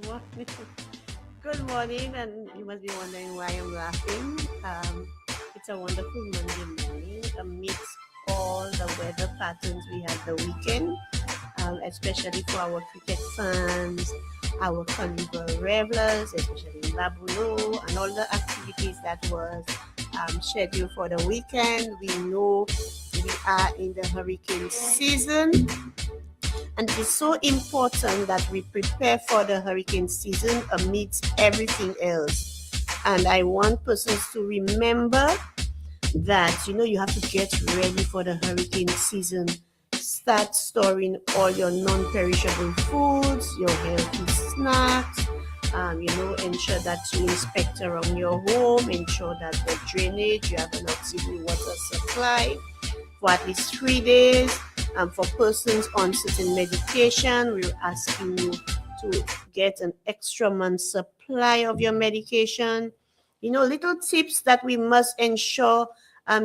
morning. Good morning, and you must be wondering why I'm laughing. It's a wonderful Monday morning amidst all the weather patterns we had the weekend, especially for our cricket fans, our carnival revelers, especially in Babulo, and all the activities that was scheduled for the weekend. We know we are in the hurricane season, and it is so important that we prepare for the hurricane season amidst everything else. And I want persons to remember that you have to get ready for the hurricane season. Start storing all your non-perishable foods, your healthy snacks. Ensure that you inspect around your home. Ensure that the drainage, you have an auxiliary water supply for at least 3 days. For persons on certain medication, we're asking you to get an extra month supply of your medication. Little tips that we must ensure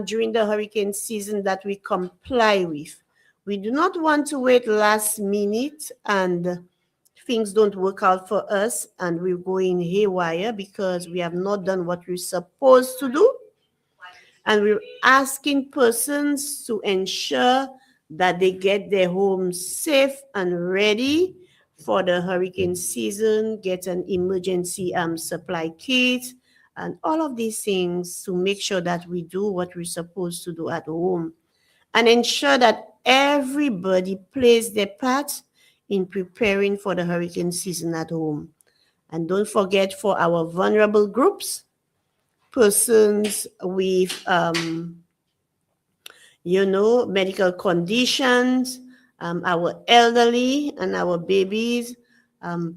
during the hurricane season that we comply with. We do not want to wait last minute and things don't work out for us and we're going haywire because we have not done what we're supposed to do. And we're asking persons to ensure that they get their homes safe and ready for the hurricane season, get an emergency supply kit, and all of these things to make sure that we do what we're supposed to do at home and ensure that everybody plays their part in preparing for the hurricane season at home. And don't forget for our vulnerable groups, persons with medical conditions, our elderly and our babies.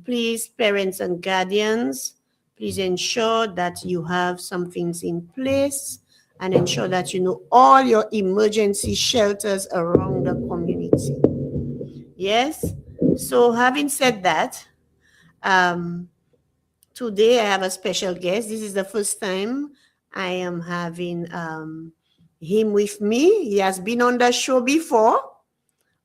Please, parents and guardians, please ensure that you have some things in place and ensure that you know all your emergency shelters around the community. Yes? So having said that, today I have a special guest. This is the first time I am having him with me. He has been on the show before,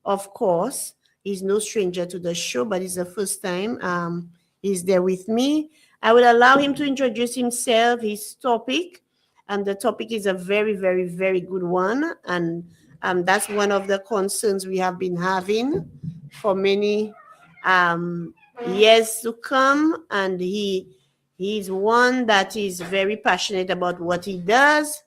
of course. He's no stranger to the show, but it's the first time he's there with me. I will allow him to introduce himself, his topic. And the topic is a very, very, very good one. And that's one of the concerns we have been having for many years to come. And he's one that is very passionate about what he does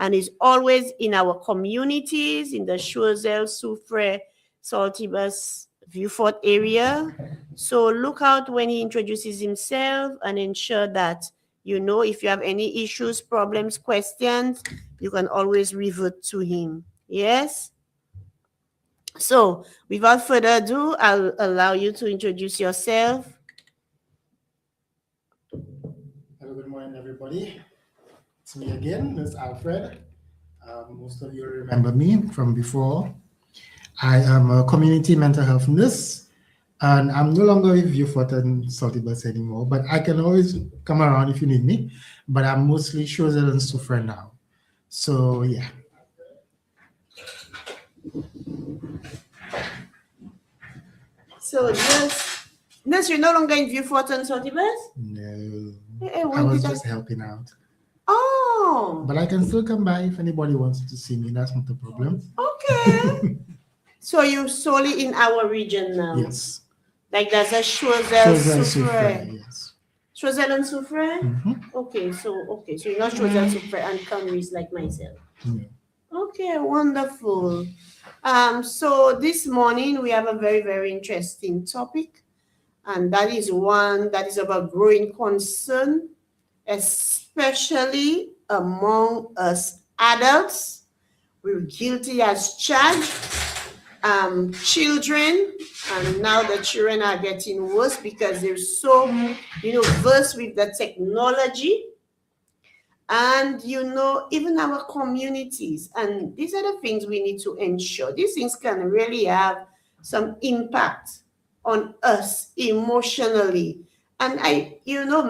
and is always in our communities, in the Choiseul, Soufrière, Saltibus, Vieux-Fort area. So look out when he introduces himself and ensure that, if you have any issues, problems, questions, you can always revert to him. Yes? So without further ado, I'll allow you to introduce yourself. Hello, good morning, everybody. It's me again, it's Alfred. Most of you remember me from before. I am a community mental health nurse, and I'm no longer with Vieux-Fort and Saltibus anymore, but I can always come around if you need me. But I'm mostly Choiseul and Soufrière now. So, yeah. So, nurse, you're no longer in Vieux-Fort and Saltibus? No, Hey, I was just helping out. Oh. But I can still come by if anybody wants to see me. That's not a problem. Okay. So you're solely in our region now? Yes. Like there's a Choiseul, Soufrière. Yes. Choiseul and Soufrière? Mm-hmm. Okay, so you're not Choiseul, Soufrière and Camrys like myself. Yeah. Okay, wonderful. So this morning we have a very, very interesting topic, and that is one that is about growing concern, especially among us adults. We're guilty as charged. Children, and now the children are getting worse because they're so, versed with the technology. And, even our communities. And these are the things we need to ensure. These things can really have some impact on us emotionally and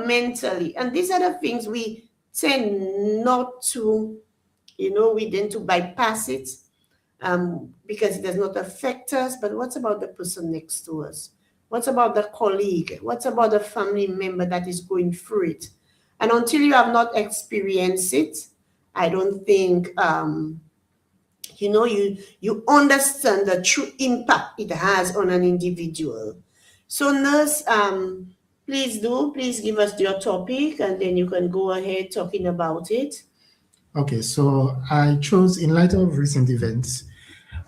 mentally. And these are the things we tend not to, we tend to bypass it because it does not affect us. But what about the person next to us? What's about the colleague? What's about the family member that is going through it? And until you have not experienced it, I don't think you understand the true impact it has on an individual. So nurse, please give us your topic, and then you can go ahead talking about it. Okay, so I chose, in light of recent events,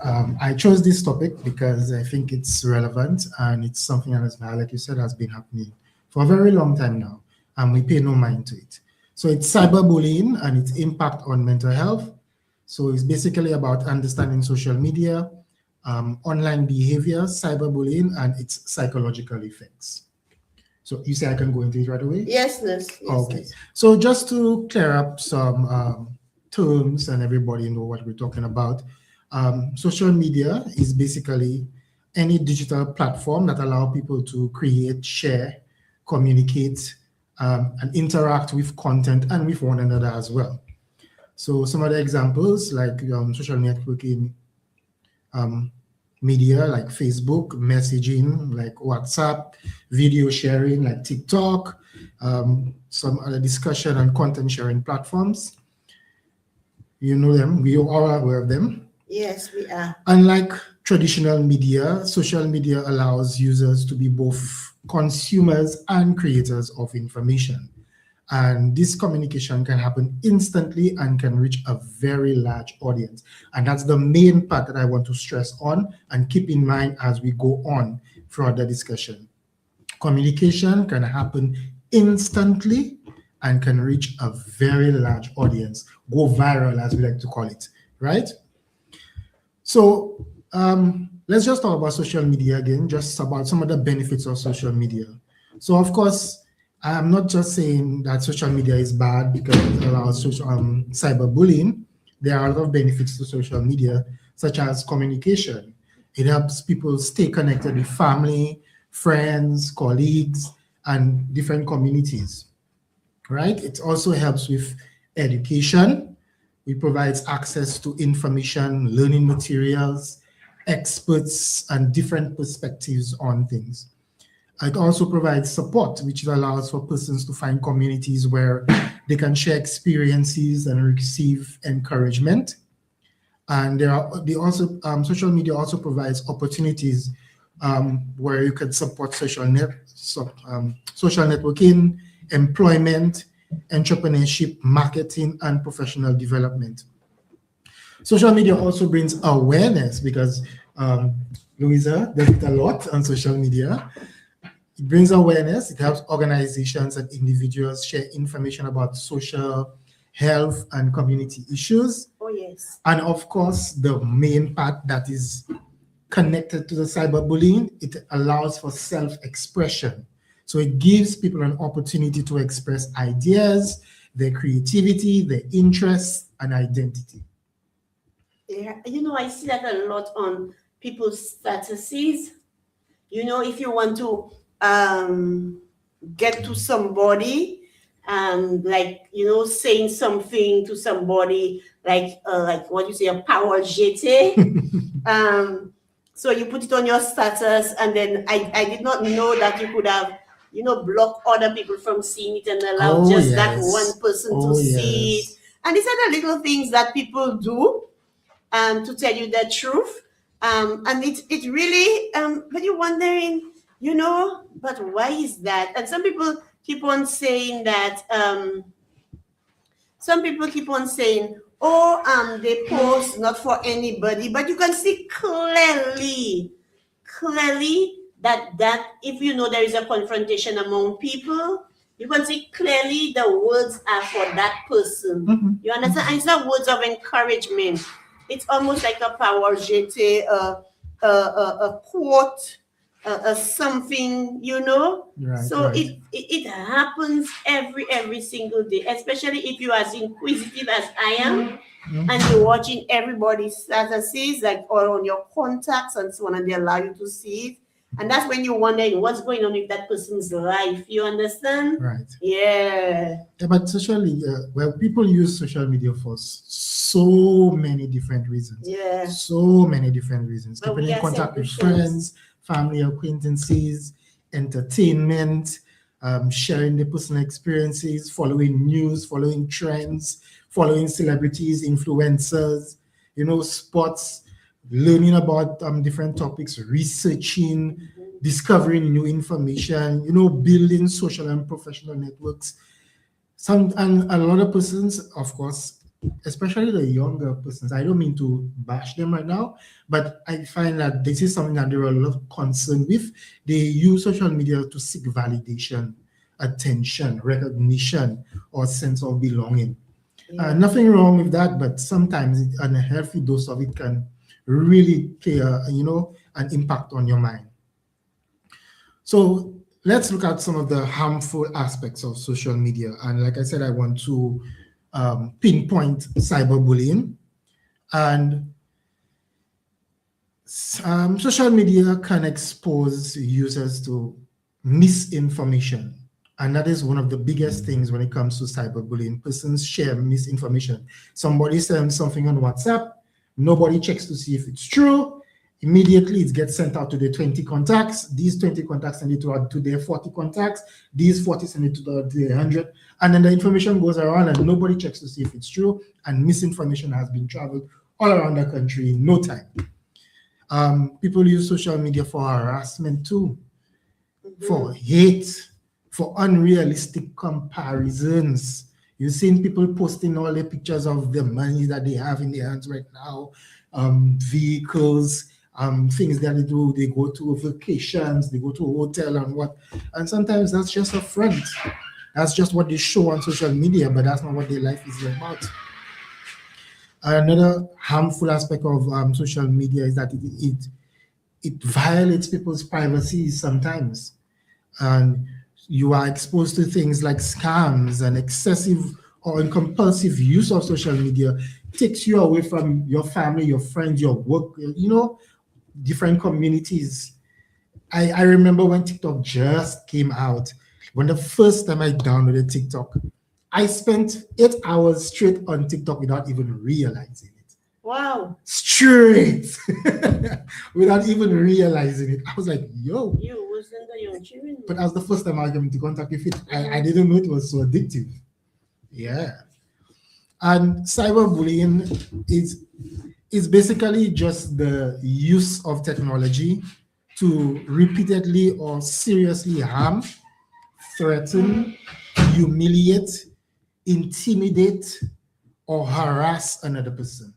I chose this topic because I think it's relevant and it's something that, like you said, has been happening for a very long time now, and we pay no mind to it. So it's cyberbullying and its impact on mental health. So it's basically about understanding social media, online behavior, cyberbullying, and its psychological effects. So you say I can go into it right away? Yes, nurse. Yes, okay. nurse. So just to clear up some terms and everybody know what we're talking about, social media is basically any digital platform that allow people to create, share, communicate, and interact with content and with one another as well. So some other examples like social networking media like Facebook, messaging like WhatsApp, video sharing like TikTok, some other discussion and content sharing platforms. You know them, we are all aware of them. Yes, we are. Unlike traditional media, social media allows users to be both consumers and creators of information. And this communication can happen instantly and can reach a very large audience. And that's the main part that I want to stress on and keep in mind as we go on throughout the discussion. Communication can happen instantly and can reach a very large audience, go viral as we like to call it, right? So let's just talk about social media again, just about some of the benefits of social media. So of course, I'm not just saying that social media is bad because it allows cyberbullying. There are a lot of benefits to social media, such as communication. It helps people stay connected with family, friends, colleagues, and different communities, right? It also helps with education. It provides access to information, learning materials, experts, and different perspectives on things. It also provides support, which allows for persons to find communities where they can share experiences and receive encouragement. And social media also provides opportunities where you can support social networking, employment, entrepreneurship, marketing, and professional development. Social media also brings awareness because Louisa does it a lot on social media. It brings awareness. It helps organizations and individuals share information about social health and community issues. Oh, yes. And of course, the main part that is connected to the cyberbullying, it allows for self-expression. So it gives people an opportunity to express ideas, their creativity, their interests, and identity. Yeah, I see that a lot on people's statuses. If you want to get to somebody, saying something to somebody like what you say, a power jeté. So you put it on your status, and then I did not know that you could have block other people from seeing it and allow that one person to see it. And these are the little things that people do to tell you the truth. And it really but you're wondering, but why is that? And some people keep on saying that they post not for anybody, but you can see clearly that if there is a confrontation among people, you can see clearly the words are for that person. Mm-hmm. You understand? And it's not words of encouragement. It's almost like a power jeté, a quote, something, Right, so right. it happens every single day, especially if you're as inquisitive as I am. Mm-hmm. And you're watching everybody's statuses, or on your contacts and so on, and they allow you to see it. And that's when you're wondering what's going on with that person's life. You understand? Right. Yeah. Yeah, but well, people use social media for so many different reasons. Yeah. So many different reasons. But Keeping we in are contact with self-defense. friends, family acquaintances, entertainment, sharing the personal experiences, following news, following trends, following celebrities, influencers, sports, learning about different topics, researching, discovering new information, building social and professional networks. And a lot of persons, of course, especially the younger persons, I don't mean to bash them right now, but I find that this is something that they're a lot concerned with. They use social media to seek validation, attention, recognition, or sense of belonging. Nothing wrong with that, but sometimes a healthy dose of it can really play an impact on your mind. So let's look at some of the harmful aspects of social media. And like I said, I want to pinpoint cyberbullying. And social media can expose users to misinformation. And that is one of the biggest things when it comes to cyberbullying. Persons share misinformation. Somebody sends something on WhatsApp, nobody checks to see if it's true. Immediately it gets sent out to the 20 contacts. These 20 contacts send it to their 40 contacts. These 40 send it to the 100. And then the information goes around and nobody checks to see if it's true. And misinformation has been traveled all around the country in no time. People use social media for harassment too, for hate, for unrealistic comparisons. You've seen people posting all the pictures of the money that they have in their hands right now, vehicles, things that they do. They go to vacations, they go to a hotel and what. And sometimes that's just a front. That's just what they show on social media, but that's not what their life is about. Another harmful aspect of social media is that it violates people's privacy sometimes. And you are exposed to things like scams and excessive or compulsive use of social media takes you away from your family, your friends, your work, different communities. I remember when TikTok just came out, when the first time I downloaded TikTok, I spent 8 hours straight on TikTok without even realizing it. Wow. Straight. Without even realizing it. I was like, yo. You wasn't the young children. But that was the first time I came into contact with it. I didn't know it was so addictive. Yeah. And cyberbullying is basically just the use of technology to repeatedly or seriously harm, threaten, humiliate, intimidate, or harass another person.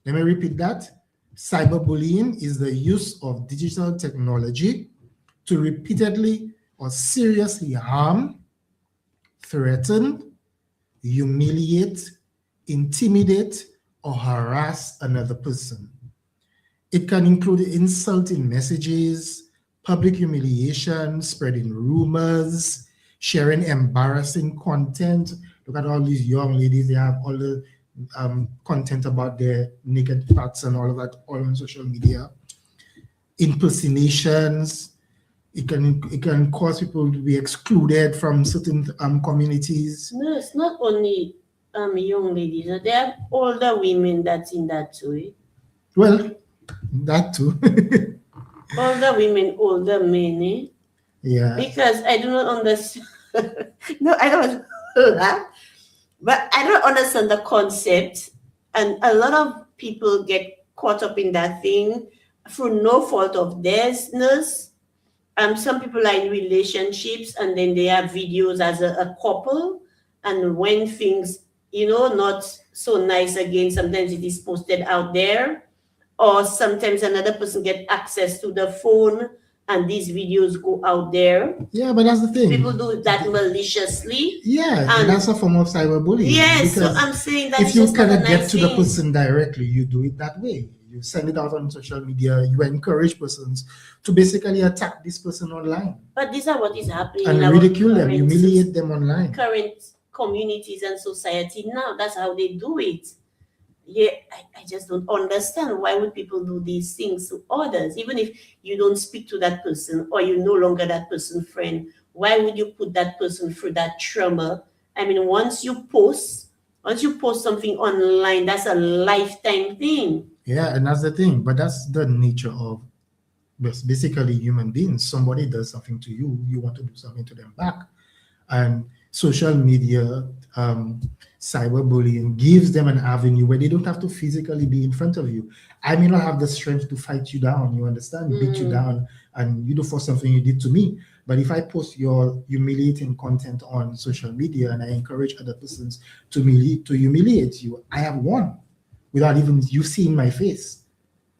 Let me repeat that. Cyberbullying is the use of digital technology to repeatedly or seriously harm, threaten, humiliate, intimidate, or harass another person. It can include insulting messages, public humiliation, spreading rumors, sharing embarrassing content. Look at all these young ladies, they have all the content about their naked parts and all of that all on social media. Impersonations. It can cause people to be excluded from certain communities. No, it's not only young ladies. There are older women that's in that too. Well, that too. Older women, older men. Eh? Yeah. Because I do not understand. No, I don't that. But I don't understand the concept. And a lot of people get caught up in that thing through no fault of theirs. Some people are in relationships and then they have videos as a couple. And when things, not so nice again, sometimes it is posted out there. Or sometimes another person get access to the phone and these videos go out there. Yeah, but that's the thing. People do that maliciously. Yeah, and that's a form of cyberbullying. Yes, so I'm saying that if you cannot get to the person directly, you do it that way. You send it out on social media. You encourage persons to basically attack this person online. But these are what is happening and in ridicule them, humiliate them online. Current communities and society now. That's how they do it. yeah, I just don't understand why would people do these things to others, even if you don't speak to that person or you no longer that person's friend. Why would you put that person through that trauma? I mean, once you post something online, that's a lifetime thing. Yeah, and that's the thing. But that's the nature of basically human beings. Somebody does something to you, you want to do something to them back. And social media, cyberbullying gives them an avenue where they don't have to physically be in front of you. I may not have the strength to fight you down, you understand, beat you down, and you do for something you did to me. But if I post your humiliating content on social media and I encourage other persons to humiliate you, I have won without even you seeing my face.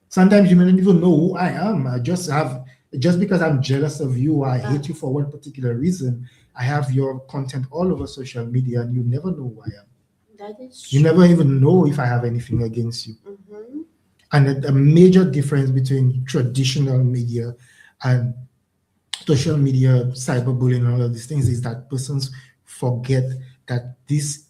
Sometimes you may not even know who I am. Just because I'm jealous of you, I hate you for one particular reason. I have your content all over social media, and you never know who I am. That is You true. never even know if I have anything against you. Mm-hmm. And a major difference between traditional media and social media, cyberbullying, and all of these things is that persons forget that this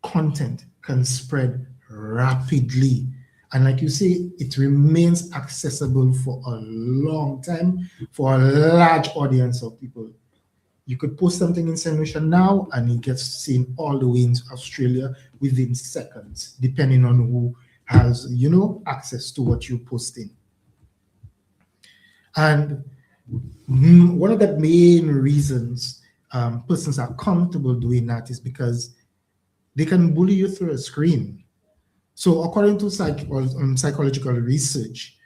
content can spread rapidly. And like you say, it remains accessible for a long time for a large audience of people. You could post something in St. Lucia now and it gets seen all the way into Australia within seconds, depending on who has, access to what you're posting. And one of the main reasons persons are comfortable doing that is because they can bully you through a screen. So, according to psychological research,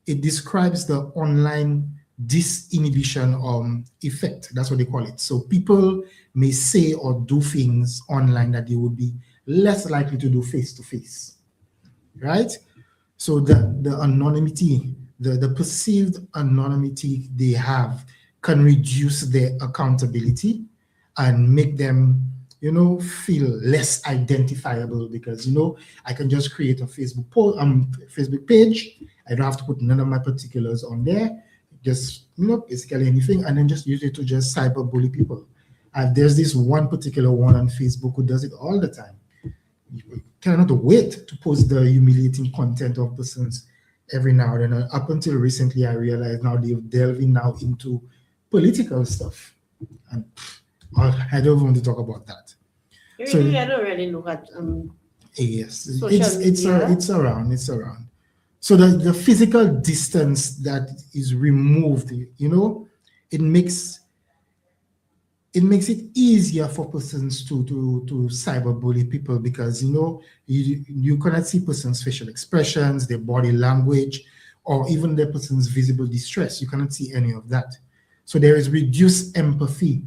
it describes the online disinhibition effect. That's what they call it. So, people may say or do things online that they would be less likely to do face to face, right? So, the anonymity, the perceived anonymity they have can reduce their accountability and make them feel less identifiable because I can just create a Facebook page. I don't have to put none of my particulars on there, just basically anything, and then just use it to just cyberbully people. There's this one particular one on Facebook who does it all the time. You cannot wait to post the humiliating content of persons every now and then. Up until recently, I realized now they're delving now into political stuff, and I don't want to talk about that. So Really, I don't really look at yes, social media. it's around. So the physical distance that is removed, it makes it easier for persons to cyberbully people because you cannot see persons' facial expressions, their body language, or even the person's visible distress. You cannot see any of that. So there is reduced empathy.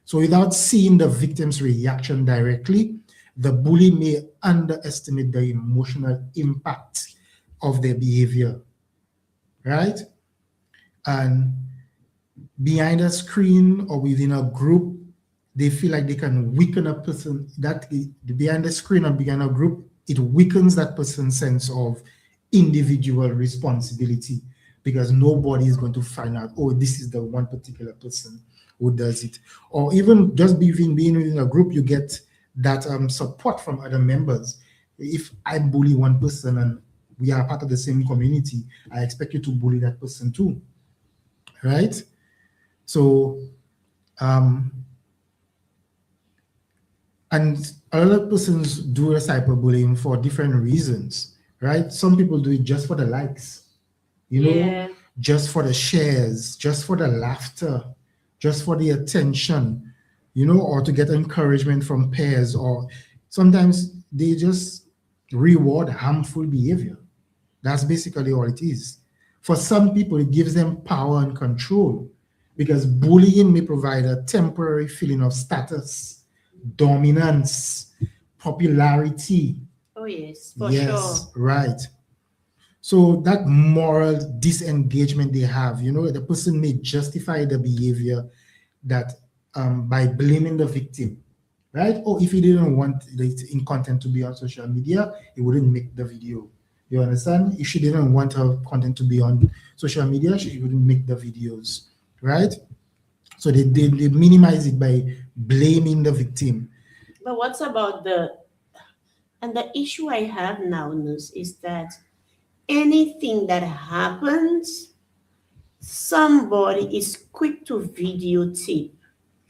So without seeing the victim's reaction directly, the bully may underestimate the emotional impact of their behavior, right? And behind a screen or within a group, they feel like they can weaken a person. That behind the screen or behind a group, it weakens that person's sense of individual responsibility because nobody is going to find out, oh, this is the one particular person who does it. Or even just being in a group, you get that support from other members. If I bully one person and we are part of the same community, I expect you to bully that person too, right? So, and a lot of persons do cyberbullying for different reasons, right? Some people do it just for the likes, Yeah. just for the shares, just for the laughter, just for the attention, or to get encouragement from peers, or sometimes they just reward harmful behavior. That's basically all it is. For some people, it gives them power and control because bullying may provide a temporary feeling of status, dominance, popularity. Oh yes, for sure. Yes, right. So that moral disengagement they have, the person may justify the behavior that by blaming the victim, right? Or if he didn't want the in content to be on social media, he wouldn't make the video. You understand? If she didn't want her content to be on social media, she wouldn't make the videos, right? So they minimize it by blaming the victim. But what's about And the issue I have now, Nus, is that anything that happens, somebody is quick to videotape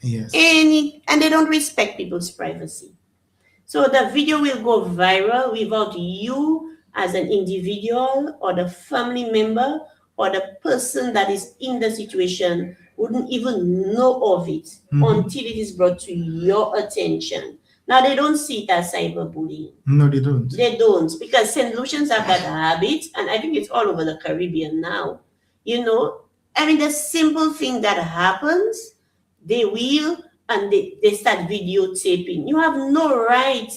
Yes. and they don't respect people's privacy. So the video will go viral without you as an individual or the family member or the person that is in the situation wouldn't even know of it until it is brought to your attention. Now they don't see it as cyberbullying. No, they don't. They don't, because St. Lucians have that habit, and I think it's all over the Caribbean now. You know, I mean, the simple thing that happens, they will, and they start videotaping. You have no right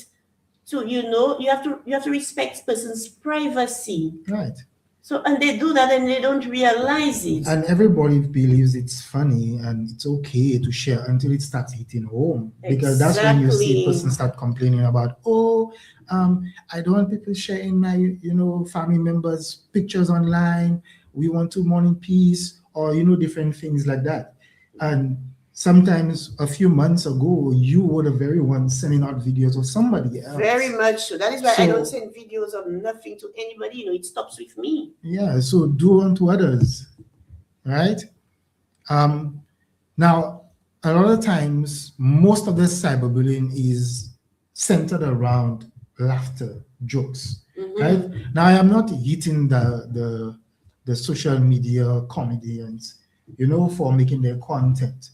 to, you have to respect person's privacy. Right. So, and they do that and they don't realize it. And everybody believes it's funny and it's okay to share until it starts hitting home. Because that's when you see a person start complaining about, I don't want people sharing my, family members' pictures online. We want to mourn in peace, or, different things like that. And sometimes a few months ago, you were the very one sending out videos of somebody else. Very much so. That is why I don't send videos of nothing to anybody. It stops with me. Yeah, so do unto others, right? Now, a lot of times, most of the cyberbullying is centered around laughter, jokes, right? Now, I am not hitting the social media comedians, for making their content.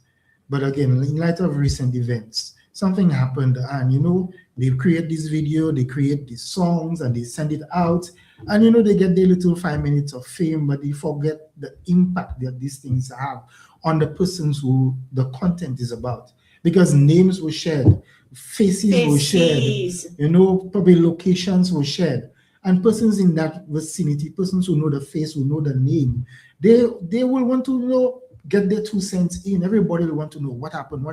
But again, in light of recent events, something happened and, they create this video, they create these songs and they send it out and, they get their little 5 minutes of fame, but they forget the impact that these things have on the persons who the content is about. Because names were shared, faces were shared, probably locations were shared. And persons in that vicinity, persons who know the face, who know the name, they will want to get their 2 cents in. Everybody will want to know what happened,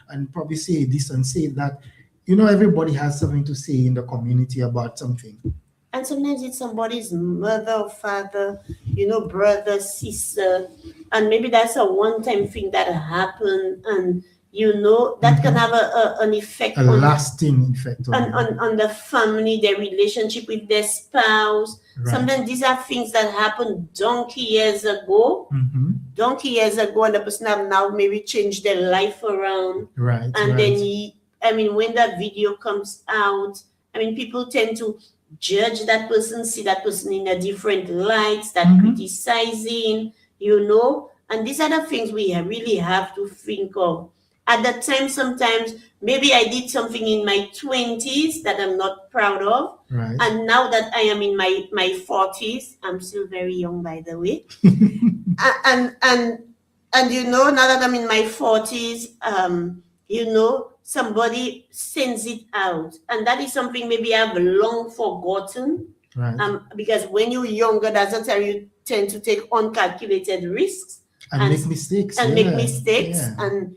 and probably say this and say that. Everybody has something to say in the community about something. And sometimes it's somebody's mother or father, brother, sister, and maybe that's a one-time thing that happened, and that can have an effect, a lasting effect on the family, their relationship with their spouse. Right. Sometimes these are things that happened donkey years ago, and the person have now maybe changed their life around. Right. And then when that video comes out, people tend to judge that person, see that person in a different light, start criticizing, and these are the things we really have to think of. At that time, sometimes maybe I did something in my 20s that I'm not proud of. Right. And now that I am in my 40s, I'm still very young, by the way. and now that I'm in my 40s, somebody sends it out. And that is something maybe I've long forgotten. Right. Because when you're younger, that's the time you tend to take uncalculated risks. And make mistakes. And these things happen.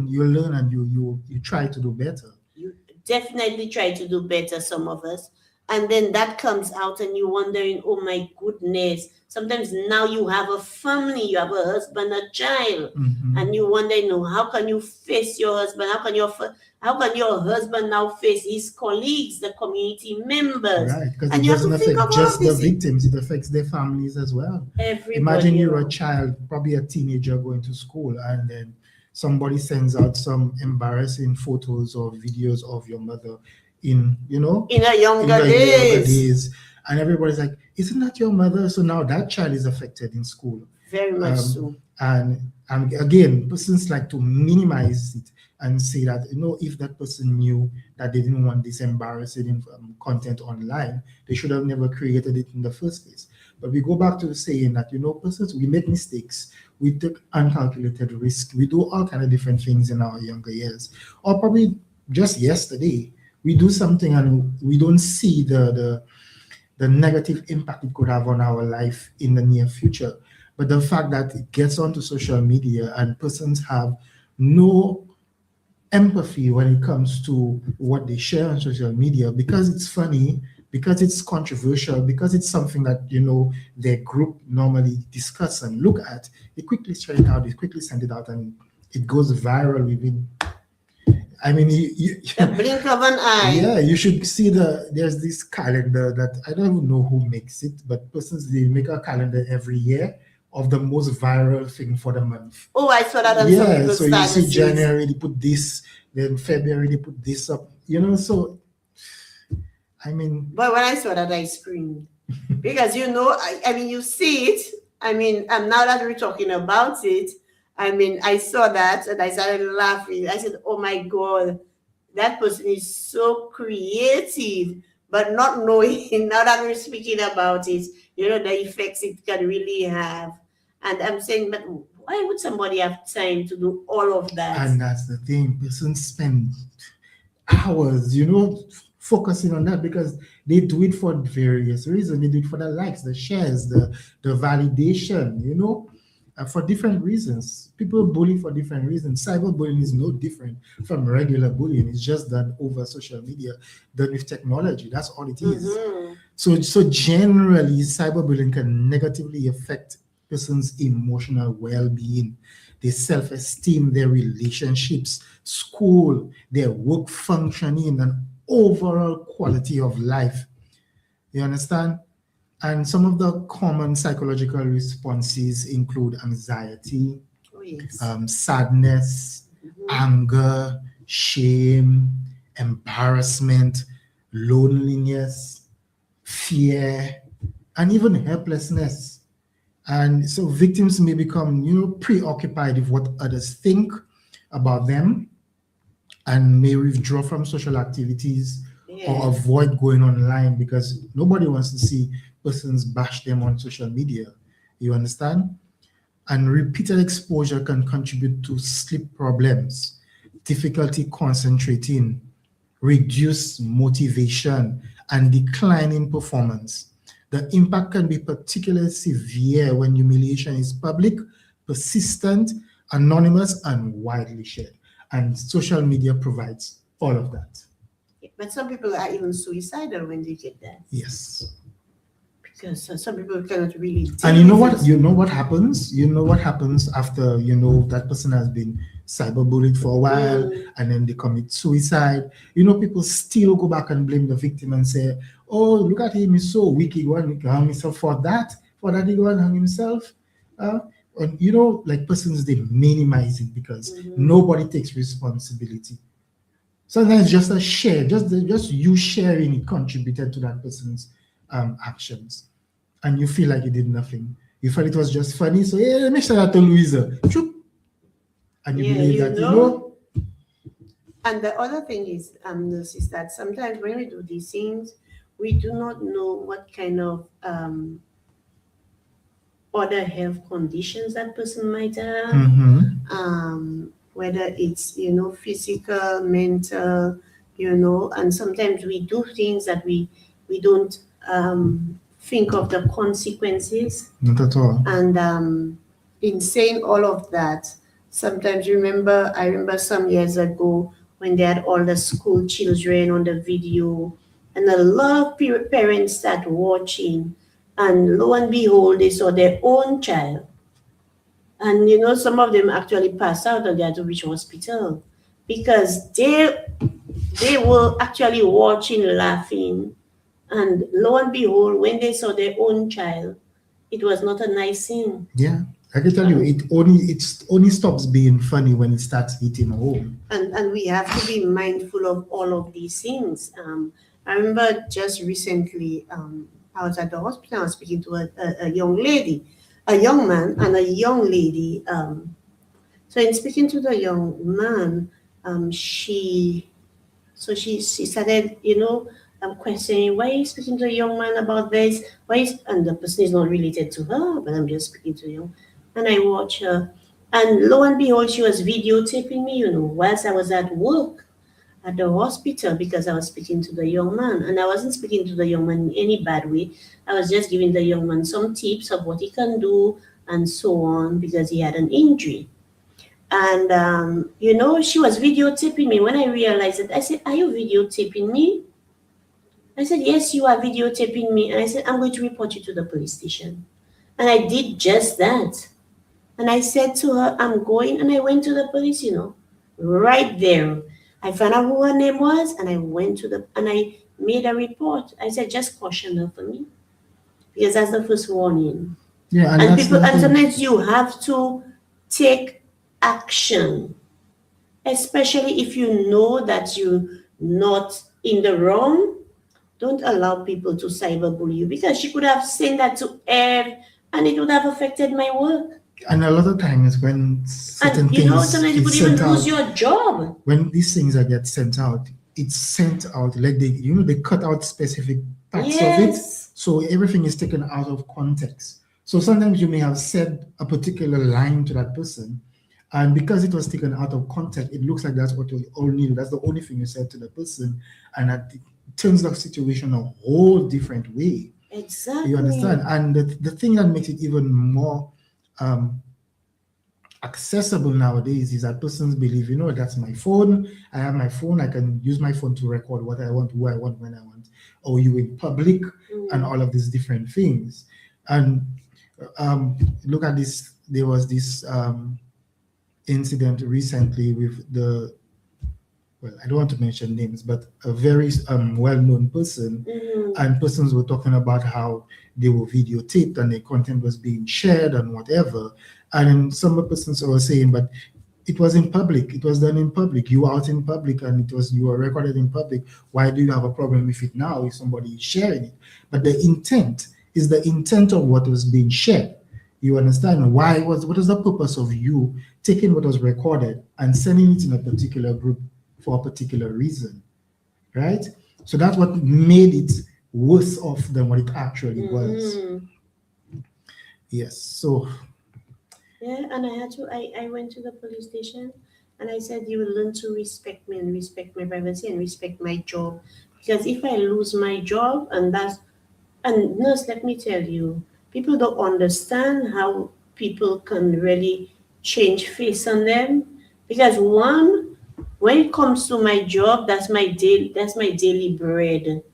You learn and you try to do better. You definitely try to do better, some of us. And then that comes out and you're wondering, oh my goodness. Sometimes now you have a family, you have a husband, a child, and you wonder, how can you face your husband? How can your husband now face his colleagues, the community members? Right, because it doesn't affect just the victims, it affects their families as well. Everybody. Imagine you're a child, probably a teenager going to school, and then somebody sends out some embarrassing photos or videos of your mother in her younger days. And everybody's like, isn't that your mother? So now that child is affected in school. Very much so. And again, persons like to minimize it and say that, if that person knew that they didn't want this embarrassing content online, they should have never created it in the first place. But we go back to saying that, persons, we make mistakes, we take uncalculated risk, we do all kind of different things in our younger years. Or probably just yesterday, we do something and we don't see the negative impact it could have on our life in the near future. But the fact that it gets onto social media and persons have no empathy when it comes to what they share on social media, because it's funny, because it's controversial, because it's something that, their group normally discuss and look at, they quickly share it out, they quickly send it out, and it goes viral within, I mean, The blink of an eye. yeah, you should see there's this calendar that I don't even know who makes it, but persons they make a calendar every year of the most viral thing for the month. Oh, I saw that on some Yeah, people's so you see statuses. January they put this, then February they put this up, so I mean, But when I saw that, I screamed because I mean, you see it. I mean, now that we're talking about it, I mean, I saw that and I started laughing. I said, "Oh my God, that person is so creative," but not knowing now that we're speaking about it, the effects it can really have. And I'm saying, but why would somebody have time to do all of that? and that's the thing, persons spend hours, focusing on that because they do it for various reasons. They do it for the likes, the shares, the validation, for different reasons. People bully for different reasons. Cyberbullying is no different from regular bullying. It's just that over social media, done with technology. That's all it is. Mm-hmm. So generally, cyberbullying can negatively affect person's emotional well-being, their self-esteem, their relationships, school, their work functioning, and overall quality of life. You understand? And some of the common psychological responses include anxiety, Oh, yes. Sadness, anger, shame, embarrassment, loneliness, fear, and even helplessness. And so victims may become, preoccupied with what others think about them and may withdraw from social activities or avoid going online because nobody wants to see persons bash them on social media. You understand? And repeated exposure can contribute to sleep problems, difficulty concentrating, reduced motivation, and decline in performance. The impact can be particularly severe when humiliation is public, persistent, anonymous, and widely shared. And social media provides all of that. But some people are even suicidal when they get that. Yes. Because some people cannot really. And you know what happens? You know what happens after that person has been cyberbullied for a while, and then they commit suicide. People still go back and blame the victim and say, "Oh, look at him, he's so weak. He won't hang himself for that. For that, he go and hang himself." And like persons, they minimize it because nobody takes responsibility. Sometimes just a share, just you sharing it contributed to that person's actions. And you feel like you did nothing. You felt it was just funny, so yeah, let me share that to Louisa. And you believe that, And the other thing is that sometimes when we do these things, we do not know what kind of other health conditions that person might have. Whether it's physical, mental, and sometimes we do things that we don't think of the consequences. Not at all. And in saying all of that, sometimes I remember some years ago when they had all the school children on the video, and a lot of parents start watching, and lo and behold, they saw their own child. And some of them actually passed out and they had to reach hospital because they were actually watching, laughing. And lo and behold, when they saw their own child, it was not a nice thing. Yeah, I can tell you, it only stops being funny when it starts hitting home. And we have to be mindful of all of these things. I remember just recently, I was at the hospital. I was speaking to a young lady, a young man, and a young lady. So in speaking to the young man, she started, questioning, why are you speaking to a young man about this? And the person is not related to her, but I'm just speaking to you. And I watch her, and lo and behold, she was videotaping me, whilst I was at work at the hospital because I was speaking to the young man. And I wasn't speaking to the young man in any bad way. I was just giving the young man some tips of what he can do and so on because he had an injury. And, she was videotaping me. When I realized it, I said, "Are you videotaping me?" I said, "Yes, you are videotaping me." And I said, "I'm going to report you to the police station." And I did just that. And I said to her, "I'm going." And I went to the police, right there. I found out who her name was, and I went to and I made a report. I said, just caution her for me, because that's the first warning. Yeah, and And that's people, the and thing. sometimes you have to take action, especially if you know that you're not in the wrong. Don't allow people to cyberbully you, because she could have sent that to and it would have affected my work. And a lot of times when certain And things sometimes you get could even sent lose out, your job. when these things are get sent out, it's sent out like they cut out specific parts of it, Yes. so everything is taken out of context. So sometimes you may have said a particular line to that person, and because it was taken out of context, it looks like that's what you all knew. That's the only thing you said to the person, and that it turns the situation a whole different way. Exactly. You understand? And the thing that makes it even more um, accessible nowadays is that persons believe, that's my phone. I have my phone. I can use my phone to record what I want, who I want, when I want. Or you in public, and all of these different things. And look at this. There was this incident recently with well, I don't want to mention names, but a very well-known person, and persons were talking about how they were videotaped and their content was being shared and whatever. And then some persons were saying, but it was in public, it was done in public, you were out in public, and you were recorded in public. Why do you have a problem with it now if somebody is sharing it? But the intent is the intent of what was being shared. You understand? What is the purpose of you taking what was recorded and sending it in a particular group for a particular reason, right? So that's what made it worse off than what it actually was. Yes. So yeah, and I went to the police station, and I said, you will learn to respect me and respect my privacy and respect my job. Because if I lose my job, and nurse, let me tell you, people don't understand how people can really change face on them. Because one, when it comes to my job, that's my daily bread.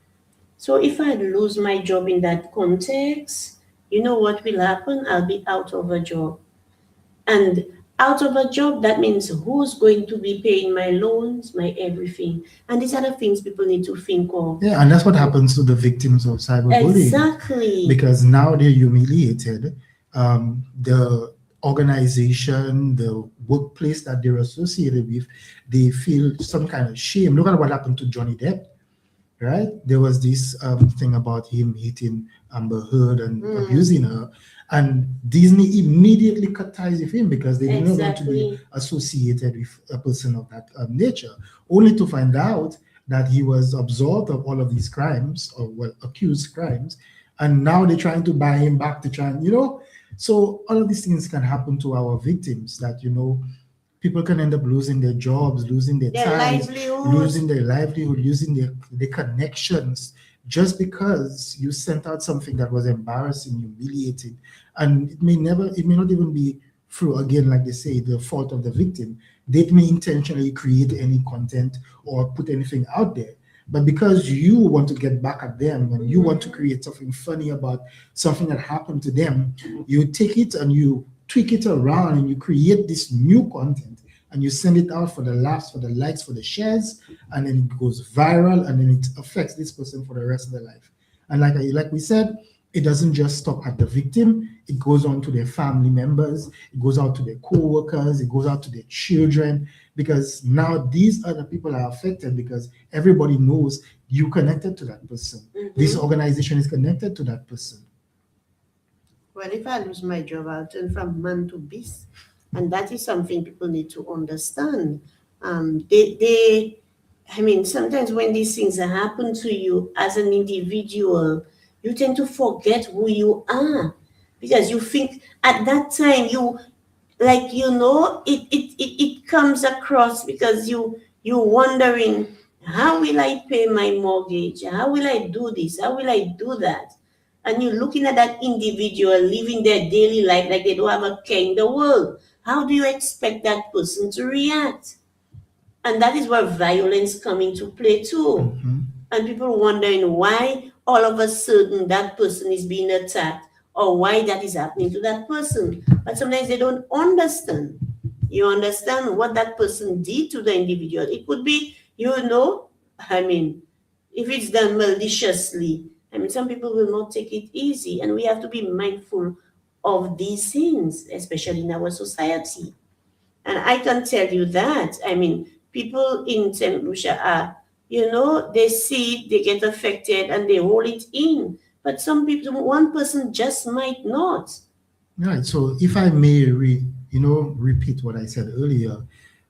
So if I lose my job in that context, you know what will happen? I'll be out of a job. And out of a job, that means who's going to be paying my loans, my everything. And these are the things people need to think of. yeah, and that's what happens to the victims of cyberbullying. Exactly. Because now they're humiliated. The organization, the workplace that they're associated with, they feel some kind of shame. Look at what happened to Johnny Depp, right? There was this thing about him hitting Amber Heard and abusing her, and Disney immediately cut ties with him because they didn't want to be associated with a person of that nature, only to find out that he was absolved of all of these crimes, or well, accused crimes, and now they're trying to buy him back to try and, so all of these things can happen to our victims, that, people can end up losing their jobs, losing their ties, losing their livelihood, losing their connections, just because you sent out something that was embarrassing, humiliating, and it may not even be through, again, like they say, the fault of the victim. They may intentionally create any content or put anything out there. But because you want to get back at them and you want to create something funny about something that happened to them, you take it and you tweak it around and you create this new content and you send it out for the laughs, for the likes, for the shares, and then it goes viral, and then it affects this person for the rest of their life. And like we said, it doesn't just stop at the victim. It goes on to their family members. It goes out to their co-workers. It goes out to their children, because now these other people are affected because everybody knows you connected to that person. This organization is connected to that person. Well, if I lose my job, I'll turn from man to beast. And that is something people need to understand. Sometimes when these things happen to you as an individual, you tend to forget who you are, because you think at that time it comes across, because you're wondering, how will I pay my mortgage? How will I do this? How will I do that? And you're looking at that individual living their daily life like they don't have a care in the world. How do you expect that person to react? And that is where violence come into play too. And people wondering why all of a sudden that person is being attacked, or why that is happening to that person. But sometimes they don't understand. You understand what that person did to the individual. It could be, I mean, if it's done maliciously, I mean, some people will not take it easy, and we have to be mindful of these things, especially in our society. And I can tell you that, I mean, people in St. Lucia are, they see it, they get affected, and they hold it in. But some people, one person just might not. Right. So if I may repeat what I said earlier,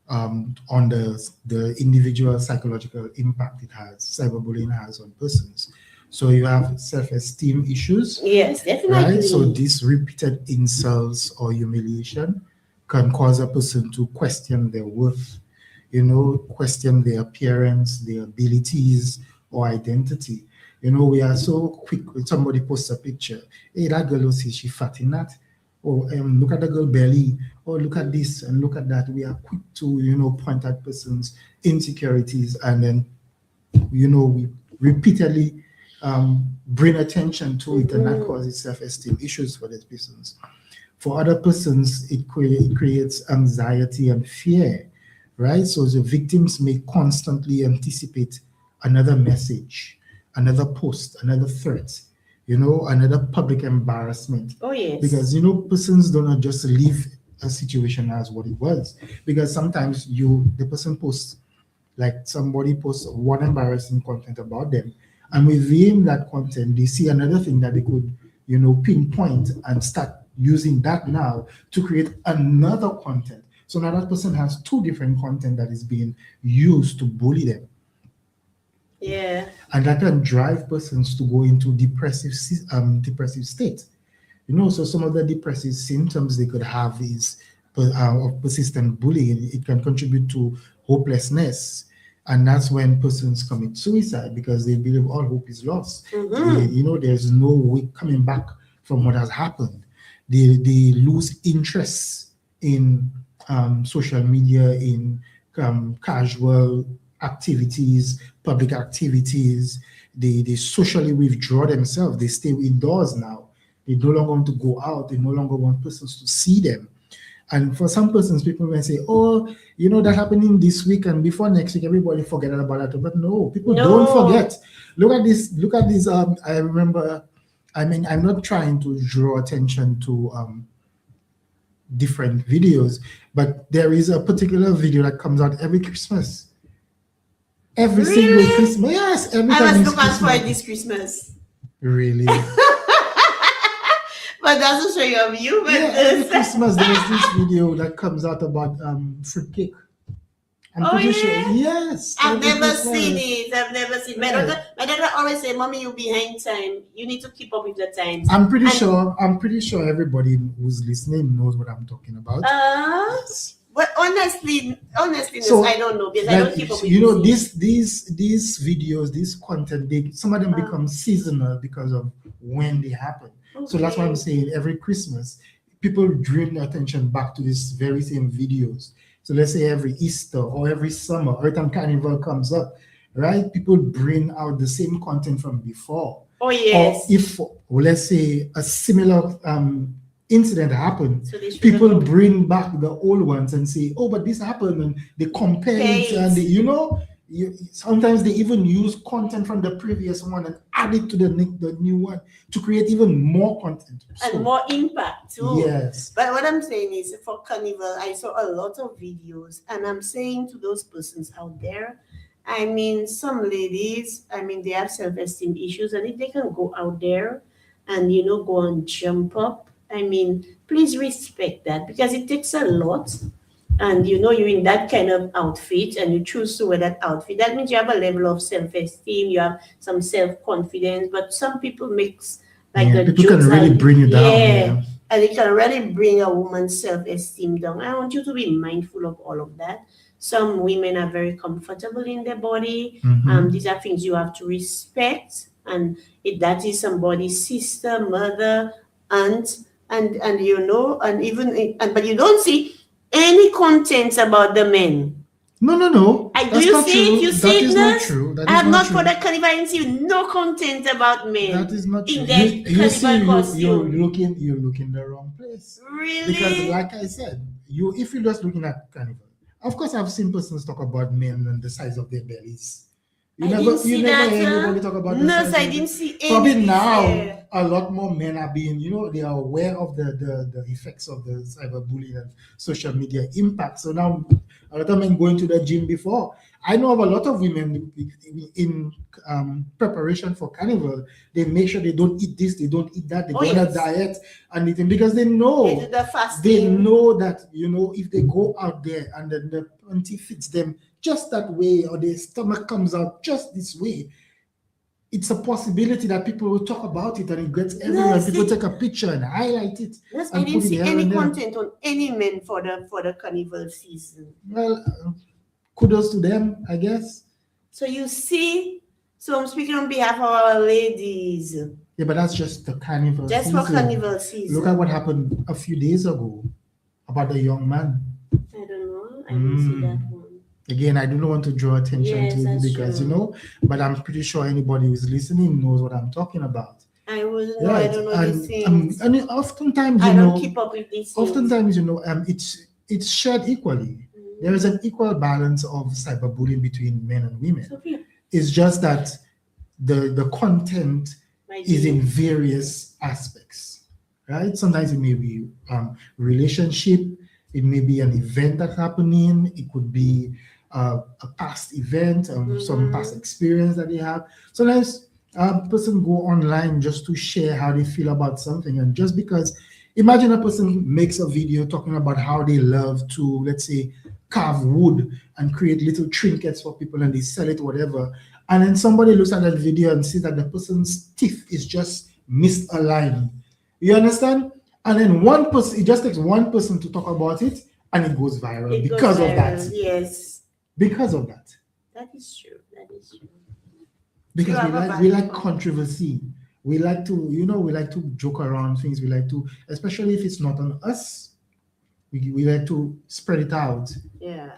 on the individual psychological impact it has, cyberbullying has on persons. So you have self-esteem issues. Yes, definitely. Right. So these repeated insults or humiliation can cause a person to question their worth, question their appearance, their abilities or identity. We are so quick when somebody posts a picture. Hey, that girl, see she fat in that. Or look at the girl belly. Or look at this and look at that. We are quick to, point at person's insecurities, and then, we repeatedly bring attention to it, and that causes self-esteem issues for these persons. For other persons, it creates anxiety and fear, right? So the victims may constantly anticipate another message, another post, another threat, another public embarrassment. Oh, yes. Because, persons do not just leave a situation as what it was. Because sometimes the person posts, like somebody posts one embarrassing content about them, and within that content, they see another thing that they could, pinpoint and start using that now to create another content. So now that person has two different content that is being used to bully them. Yeah. And that can drive persons to go into depressive state. So some of the depressive symptoms they could have is of persistent bullying. It can contribute to hopelessness. And that's when persons commit suicide because they believe all hope is lost. There's no way coming back from what has happened. They lose interest in social media, in casual activities, public activities. They socially withdraw themselves. They stay indoors now. They no longer want to go out. They no longer want persons to see them. And for some persons, people may say, oh, that happening this week, and before next week, everybody forget about that. But no, people don't forget. Look at this. I remember, I'm not trying to draw attention to different videos, but there is a particular video that comes out every Christmas. Every single Christmas. Yes, every time. I was looking for it this Christmas. Really? But doesn't show your view. But every Christmas there's this video that comes out about fruitcake. I'm pretty sure. Yes. I've never seen it. My daughter always say, "Mommy, you're behind time. You need to keep up with the times." I'm pretty sure everybody who's listening knows what I'm talking about. Yes. But honestly, so, I don't know because I don't keep up with these videos, this content, some of them become seasonal because of when they happen. Okay. So that's why I'm saying every Christmas, people bring their attention back to these very same videos. So let's say every Easter or every summer, or time Carnival comes up, right? People bring out the same content from before. Oh, yes. Or if, let's say, a similar incident happened, so people bring back the old ones and say, oh, but this happened, and they compare it, and sometimes they even use content from the previous one and add it to the new one to create even more content. And more impact too. Yes. But what I'm saying is for Carnival, I saw a lot of videos, and I'm saying to those persons out there, I mean, some ladies, they have self-esteem issues, and if they can go out there and, go and jump up, please respect that, because it takes a lot. And you're in that kind of outfit and you choose to wear that outfit. That means you have a level of self-esteem, you have some self-confidence, but some people mix the people can really bring you down. Yeah, and it can really bring a woman's self-esteem down. I want you to be mindful of all of that. Some women are very comfortable in their body. These are things you have to respect. And if that is somebody's sister, mother, aunt, and but you don't see any content about the men. No. Do you see it? You see it, not true. I have not for the carnival and see no content about men. That is not true. You're looking the wrong place. Really? Because like I said, if you're just looking at carnival, of course, I've seen persons talk about men and the size of their bellies. I didn't see You never that. hear anybody talk about the No, size I of didn't see any Probably this now, year. a lot more men are being, they are aware of the effects of the cyberbullying and social media impact. So now, a lot of men going to the gym before. I know of a lot of women in preparation for carnival. They make sure they don't eat this, they don't eat that, they go on a diet and eating because they know They do the fasting. they know that if they go out there and then the plenty fits them just that way, or their stomach comes out just this way, it's a possibility that people will talk about it and it gets everywhere. People take a picture and highlight it. I didn't see any content on any men for the carnival season. Well, kudos to them, I guess. So you see, so I'm speaking on behalf of our ladies. Yeah, but that's just the carnival season. Just for carnival season. Look at what happened a few days ago about the young man. I don't know. I didn't see that one. Again, I do not want to draw attention to it because, but I'm pretty sure anybody who's listening knows what I'm talking about. I wouldn't know. I don't know these things. And oftentimes, I don't keep up with these things. Oftentimes, it's shared equally. There is an equal balance of cyberbullying between men and women. It's just that the content is in various aspects, right? Sometimes it may be relationship, it may be an event that's happening, it could be a past event, some past experience that they have. Sometimes a person go online just to share how they feel about something, and just because, imagine a person makes a video talking about how they love to, let's say, carve wood and create little trinkets for people and they sell it, whatever. And then somebody looks at that video and sees that the person's teeth is just misaligned. You understand? And then one person, it just takes one person to talk about it and it goes viral because of that. Yes. Because of that. That is true. That is true. Because we like controversy. We like to, we like to joke around things. We like to, especially if it's not on us, we like to spread it out. Yeah.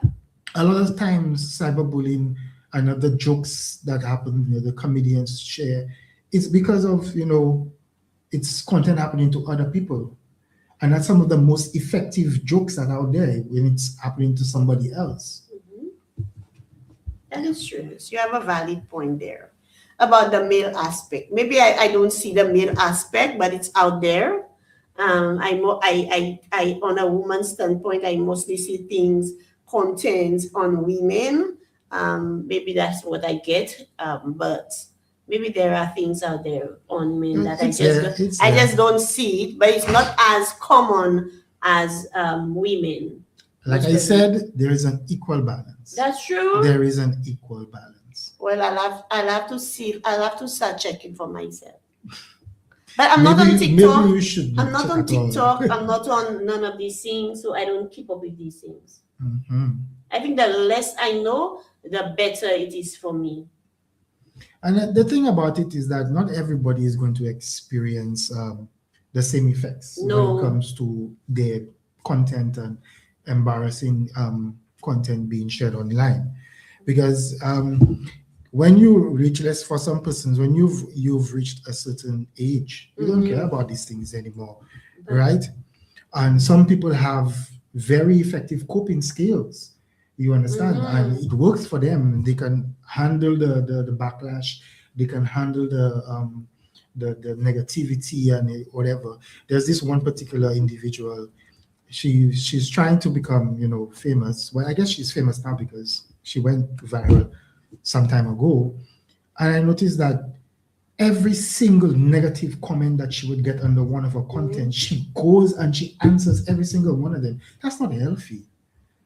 A lot of times, cyberbullying and other jokes that happen, the comedians share, it's because of, it's content happening to other people. And that's some of the most effective jokes that are out there when it's happening to somebody else. That is true. So you have a valid point there about the male aspect. Maybe I don't see the male aspect, but it's out there. I on a woman's standpoint, I mostly see things, content on women. Maybe that's what I get. But maybe there are things out there on men that I just don't see it, but it's not as common as women. Like I said, there is an equal balance. That's true. There is an equal balance. Well, I'll have to see. I'll have to start checking for myself. But I'm not on TikTok. Maybe you should. I'm not on TikTok. I'm not on none of these things, so I don't keep up with these things. I think the less I know, the better it is for me. And the thing about it is that not everybody is going to experience the same effects when it comes to their content and embarrassing content being shared online. Because when you reach, for some persons, when you've reached a certain age, you don't care about these things anymore, right? And some people have very effective coping skills. You understand? And it works for them. They can handle the backlash. They can handle the negativity and whatever. There's this one particular individual. She's trying to become, famous. Well, I guess she's famous now because she went viral some time ago. And I noticed that every single negative comment that she would get under one of her content, she goes and she answers every single one of them. That's not healthy.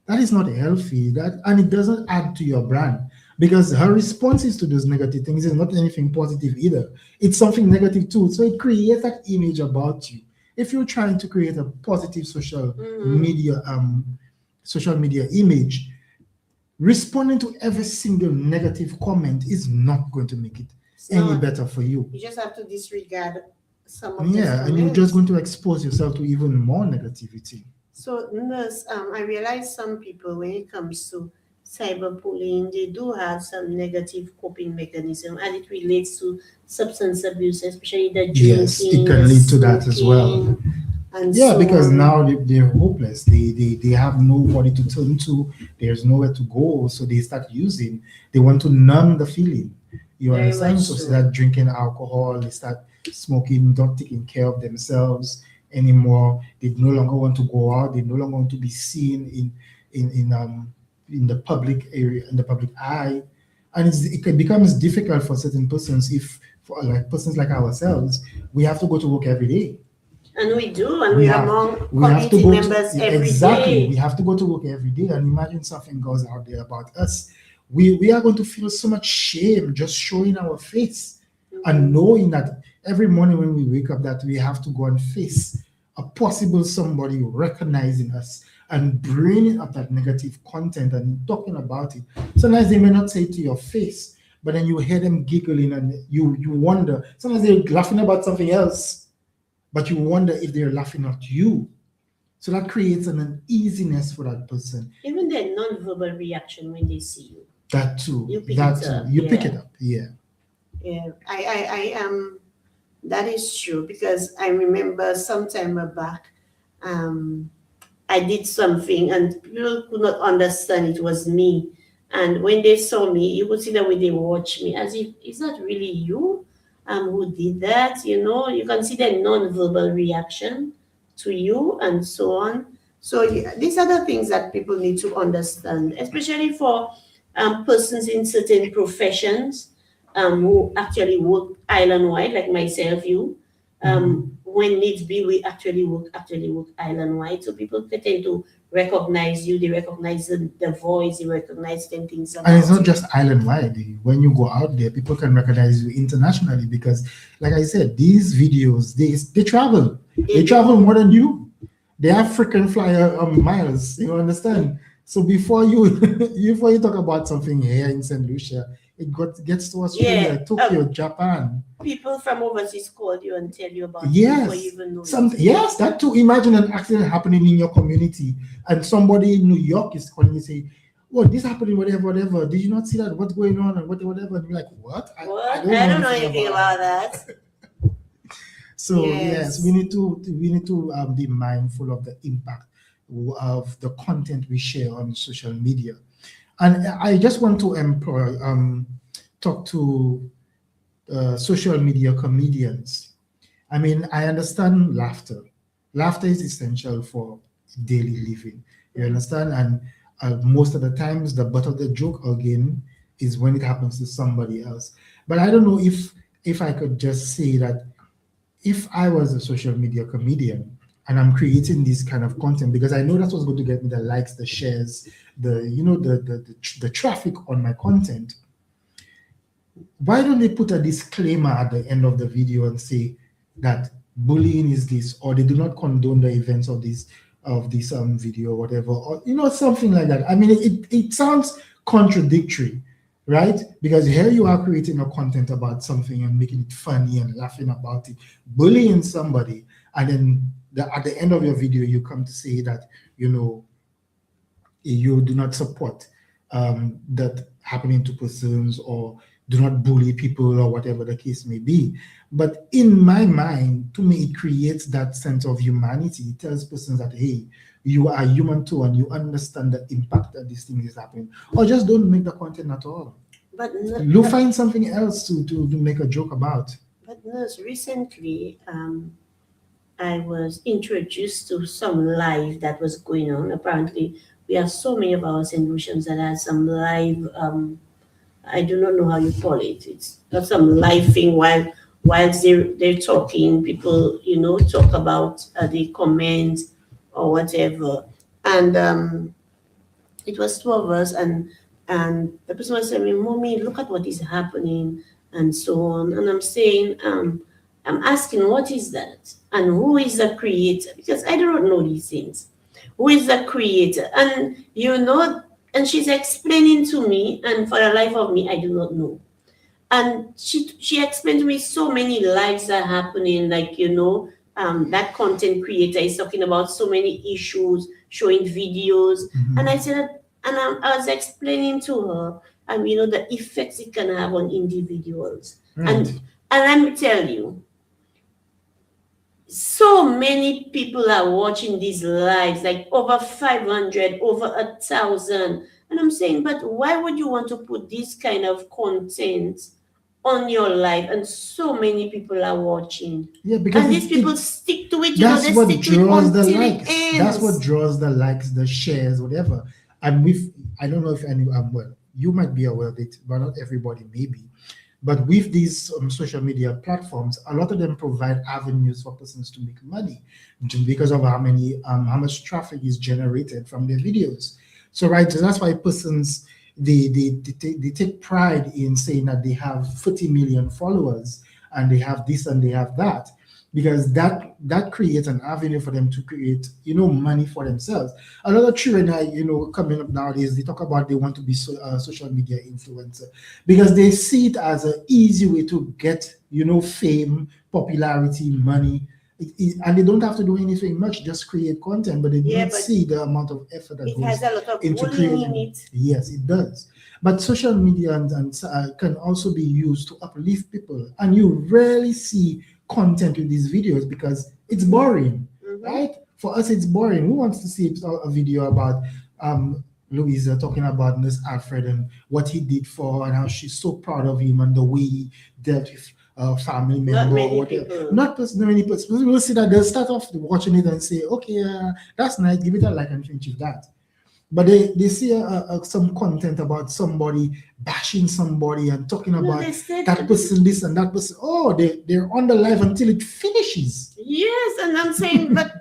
That is not healthy. And it doesn't add to your brand, because her responses to those negative things is not anything positive either. It's something negative too. So it creates that image about you. If you're trying to create a positive social media image, responding to every single negative comment is not going to make it any better for you. You just have to disregard some of and you're just going to expose yourself to even more negativity. So, Nurse, I realize some people, when it comes to cyberbullying, they do have some negative coping mechanism, and it relates to substance abuse, especially the drinking. Yes, it can lead to that as well. and Yeah, so because on. now they're hopeless. They have nobody to turn to. There's nowhere to go. So they start using. They want to numb the feeling. You Very much understand? So they so. start drinking alcohol. They start smoking, not taking care of themselves anymore. They no longer want to go out. They no longer want to be seen in the public area, in the public eye. And it becomes difficult for certain persons if, for like persons like ourselves, we have to go to work every day. And we do, and we we are have among we have to community go to, members every exactly, we day. have to go to work every day, and imagine something goes out there about us. We are going to feel so much shame just showing our face, and Mhm. knowing that every morning when we wake up that we have to go and face a possible somebody recognizing us and bringing up that negative content and talking about it. Sometimes they may not say it to your face, but then you hear them giggling, and you wonder, sometimes they're laughing about something else, but you wonder if they're laughing at you. So that creates an uneasiness for that person. Even their non-verbal reaction when they see you, That too, you pick that it too. up. You pick Yeah, it up. Yeah. yeah. I am. That is true because I remember some time back, um, I did something and people could not understand it was me. And when they saw me, you could see the way they watch me as if it's not really you who did that. You know, you can see the non-verbal reaction to you and so on. So yeah, these are the things that people need to understand, especially for persons in certain professions who actually work island wide, like myself, you. When needs be, we actually work island wide. So people tend to recognize you. They recognize the voice. They recognize certain things And it's about not you. just island wide. When you go out there, people can recognize you internationally because, like I said, these videos they travel. They They do. travel more than you. They have freaking flyer miles. You understand? So before you before you talk about something here in Saint Lucia, gets to Yeah. Australia, Tokyo, Japan. People from overseas call you and tell you about it before you Yes, even know some it. yes, that too. Imagine an accident happening in your community, and somebody in New York is calling you say, "Oh, this happening, whatever, whatever. Did you not see that? What's going on?" And whatever. And you're like, "What? I What? don't I know don't know anything anything about about that." that. So yes, we Yes. need to be mindful of the impact of the content we share on social media. And I just want to employ talk to social media comedians. I mean, I understand laughter. Laughter is essential for daily living. You Mhm. understand? And most of the times, the butt of the joke again is when it happens to somebody else. But I don't know if I could just say that if I was a social media comedian and I'm creating this kind of content, because I know that's what's going to get me the likes, the shares, the traffic on my content, why don't they put a disclaimer at the end of the video and say that bullying is this, or they do not condone the events of this video or whatever, or something like that. I mean, it sounds contradictory, right? Because here you are creating a content about something and making it funny and laughing about it, bullying somebody, and then at the end of your video you come to say that you do not support that happening to persons, or do not bully people, or whatever the case may be. But in my mind, to me, it creates that sense of humanity. It tells persons that, hey, you are human too, and you understand the impact that this thing is happening. Or just don't make the content at all. But You find something else to make a joke about. nurse, recently, I was introduced to some live that was going on. Apparently, we have so many of our solutions that has some live. I do not know how you call it. It's got some live thing while they're talking. People, talk about the comments or whatever, and it was two of us, and the person was saying, "Mommy, look at what is happening," and so on. And I'm saying, I'm asking, what is that, and who is the creator? Because I do not know these things. Who is the creator? And she's explaining to me, and for the life of me, I do not know. And she explained to me so many lives are happening, like that content creator is talking about so many issues, showing videos. And I Mhm. said, and I was explaining to her, the effects it can have on individuals. Right. And let me tell you, So many people are watching these lives, like over 500, over 1,000. And I'm saying, but why would you want to put this kind of content on your life? And so many people are watching. Yeah, because And these people it stick to it, that's they what stick to it draws the until it likes. That's what ends. draws the likes, the shares, whatever. And with I don't know if any well, you might be aware of it, but not everybody maybe. But with these social media platforms, a lot of them provide avenues for persons to make money because of how much traffic is generated from their videos. So right, so that's why persons they take pride in saying that they have 40 million followers and they have this and they have that because that creates an avenue for them to create money for themselves. A lot of children are coming up nowadays, they talk about they want to be social media influencer because they see it as an easy way to get fame, popularity, money. And they don't have to do anything much, just create content, but they do Yeah, not but see the amount of effort that it goes has a lot of into bullying in creating. it. Yes, it does. But social media can also be used to uplift people, and you rarely see content in these videos because it's boring, right? For us, it's boring. Who wants to see a video about Louisa talking about Miss Alfred and what he did for her and how she's so proud of him and the way he dealt with a family Not member or many whatever. people. Not many people. We'll see that they'll start off watching it and say, okay, that's nice, give it a like and finish with that. But they see some content about somebody bashing somebody and talking No, about they said that person, this and that person. Oh, they're on the live until it finishes. yes, and I'm saying, but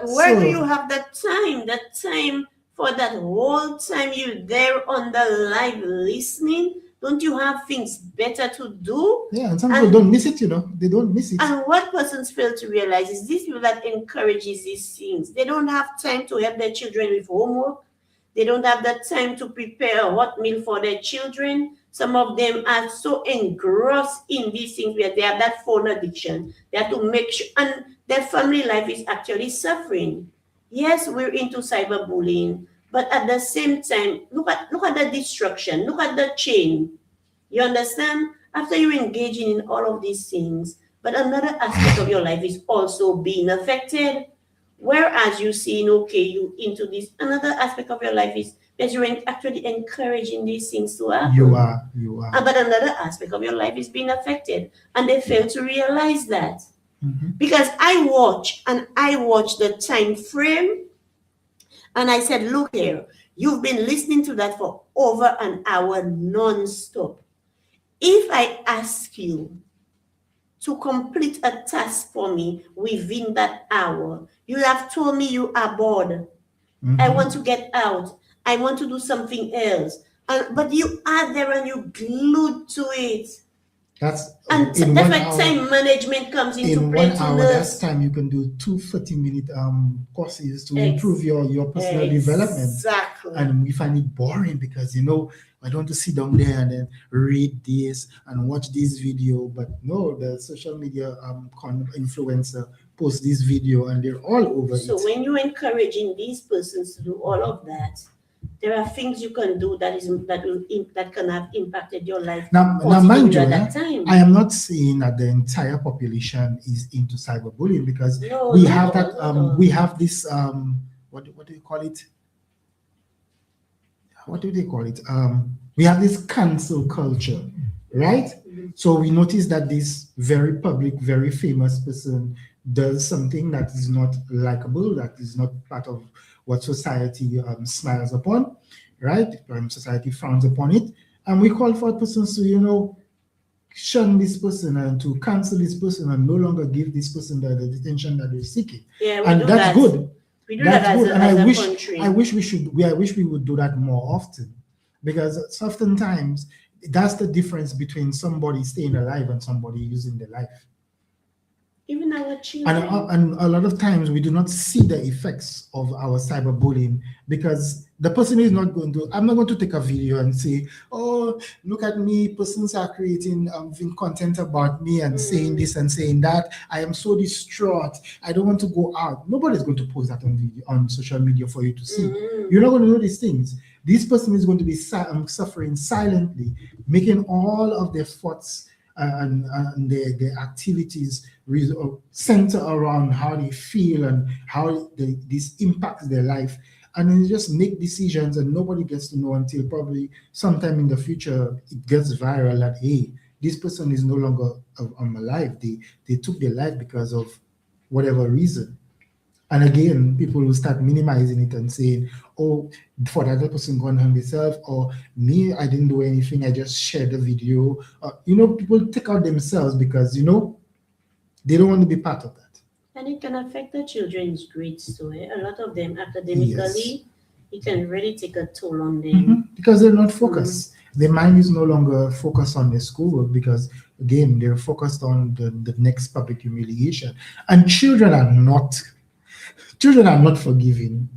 where do you So have that time? That time for that whole time you there on the live listening? Don't you have things better to do? yeah, and some people And don't miss it, they don't miss it. and what persons fail to realize is these people that encourages these things, they don't have time to help their children with homework. They don't have the time to prepare a hot meal for their children. Some of them are so engrossed in these things where they have that phone addiction. They have to make sure, and their family life is actually suffering. Yes, we're into cyberbullying, but at the same time, look at the destruction, look at the chain. You understand? After you're engaging in all of these things, but another aspect of your life is also being affected. Whereas you see, okay, you into this, another aspect of your life is that you're actually encouraging these things to happen. You are. But another aspect of your life is being affected, and they fail to realize that. Mm-hmm. Because I watch the time frame, and I said, look here, you've been listening to that for over an hour non-stop. If I ask you to complete a task for me within that hour, you have told me you are bored. Mm-hmm. I want to get out. I want to do something else. But you are there and you glued to it. That's And in that's 1 why hour. time management comes into In play 1 to hour, that's nurse. time you can do 2 40-minute courses to improve your personal development. Exactly. And we find it boring because I don't want to sit down there and then read this and watch this video. But no, the social media influencer post this video and they're all over So it. when you're encouraging these persons to do all of that, there are things you can do that can have impacted your life Now positively mind you, at that time. I am not saying that the entire population is into cyberbullying because No, we not have all, that not all. we have this what do you call it? What do they call it? We have this cancel culture, right? So we notice that this very public, very famous person does something that is not likable, that is not part of what society smiles upon, right? Society frowns upon it. And we call for persons to, shun this person and to cancel this person and no longer give this person the attention that they're seeking. Yeah, we And do that's that. good. We do That's that good. as And a I country. wish we would do that more often because oftentimes that's the difference between somebody staying alive and somebody using their life. Even our children. And a lot of times we do not see the effects of our cyberbullying because the person is not going to, I'm not going to take a video and say, oh, look at me, persons are creating content about me and saying this and saying that. I am so distraught. I don't want to go out. Nobody's going to post that on social media for you to see. You're not going to know these things. This person is going to be suffering silently, making all of their thoughts and their activities center around how they feel and how this impacts their life. And then they just make decisions and nobody gets to know until probably sometime in the future it gets viral that, hey, this person is no longer alive. They took their life because of whatever reason. And again, people will start minimizing it and saying, oh, for that other person gone home themselves, or me, I didn't do anything, I just shared the video. People take out themselves because, they don't want to be part of that. And it can affect the children's grades too. A lot of them Yes. academically, it can really take a toll on them. Because they're not focused. Their mind is no longer focused on their schoolwork because, again, they're focused on the next public humiliation. And children are not forgiving.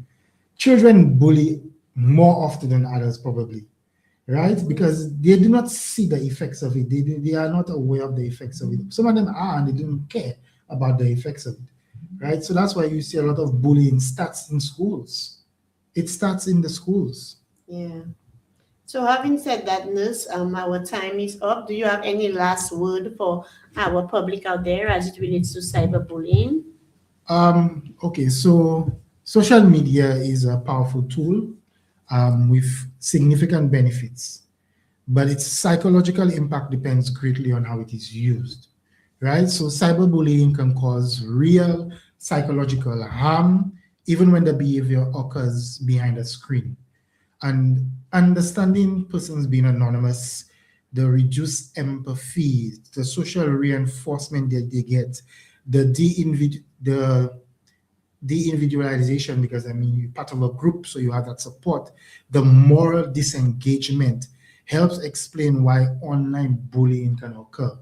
Children bully more often than others, probably, right? Because they do not see the effects of it. They are not aware of the effects of it. Some of them are, and they don't care about the effects of it, right? So that's why you see a lot of bullying starts in schools. It starts in the schools. Yeah. So having said that, Nurse, our time is up. Do you have any last word for our public out there as it relates to cyberbullying? Okay, so social media is a powerful tool with significant benefits, but its psychological impact depends greatly on how it is used, right? So cyberbullying can cause real psychological harm even when the behavior occurs behind a screen. And understanding persons being anonymous, the reduced empathy, the social reinforcement that they get, the de-individualization, because I mean you're part of a group, so you have that support. The moral disengagement helps explain why online bullying can occur,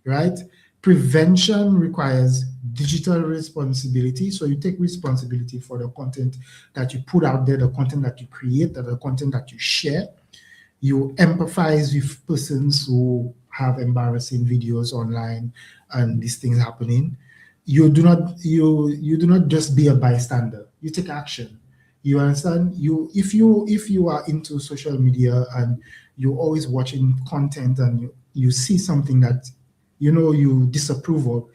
right? Prevention requires digital responsibility. So you take responsibility for the content that you put out there, the content that you create, the content that you share. You empathize with persons who have embarrassing videos online and these things happening. You do not just be a bystander. You take action. You understand? If you are into social media and you're always watching content and you see something that you disapprove of,